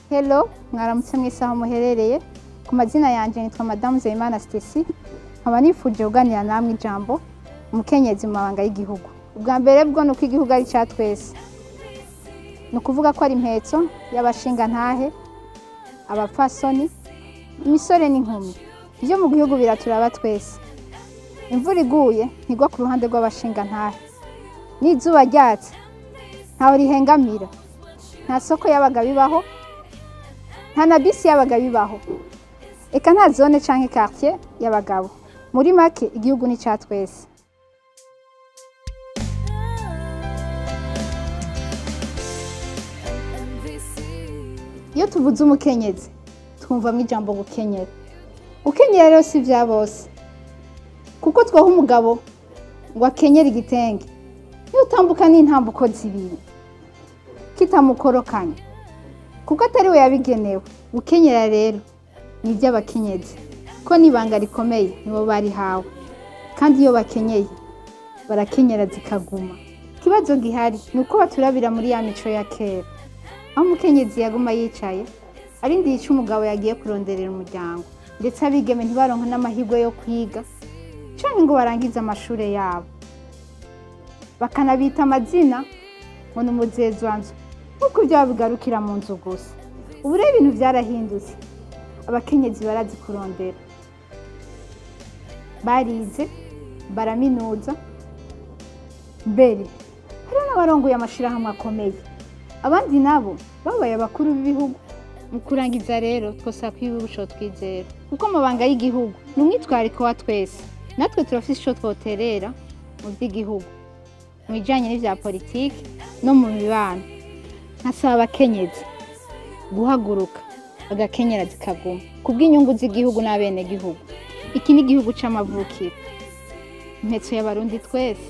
Hello, mwaramutse mwese aho muherereye. Ku mazina yanje nitwa Madame Zeimana Stecy. Nkaba nifuje kuganira namwe ijambo umukenyezi mu mabanga y'igihugu. Ubwa mbere bwo nuko igihugu ari ca twese. Nukuvuga ko ari impetso y'abashinga ntahe, abapfasoni, imisore n'inkumi. Ivyo mu gihugu biraturaba twese. Imvura iguye ntigwa ku ruhande rw'abashinga ntahe. N'izuba ryatse ntaho rihengamira. Nta soko yabaga bibaho, nta na bisi yabaga bibaho. Eka nta zone canke quartier y'abagabo. Muri make igihugu ni ca twese. Iyo tuvuze umukenyezi twumvamwo ijambo gukenyera. Gukenyera rero si vya bose, kuko twoha umugabo ngo akenyere igitenge iyo utambuka n'intambuko zibiri kitamukorokanya, kuko atari we yabigenewe. Gukenyera rero ni ivy'abakenyezi, ko nibanga rikomeye nibo barihawe, kandi iyo bakenyeye barakenyera zikaguma. Ikibazo gihari ni uko baturabira muri ya mico ya kera, aho umukenyezi yaguma yicaye arindiye ico umugabo yagiye kuronderera umuryango, ndetse abigeme ntibaronka n'amahirwe yo kwiga canke ngo barangize amashure yabo, bakanabita amazina ngo ni umuzezwanzu, nk'uko ivyo babigarukira mu nzu gusa. Ubu rero ibintu vyarahindutse, abakenyezi barazi kurondera, barize, baraminuza, mbere hari n'abarongoye amashirahamwe akomeye. Abandi nabo babaye abakuru b'ibihugu. Mu kurangiza rero twosaba ko igihugu co twizera, kuko amabanga y'igihugu ni umwitwariko wa twese. Natwe turafise ico twoterera mu vy'igihugu, mu bijanye n'ivya politiki no mu mibano. Nkasaba abakenyezi guhaguruka bagakenyera zikaguma kubw'inyungu z'igihugu n'abenegihugu. Iki ni igihugu c'amavukiro, impetso y'abarundi twese.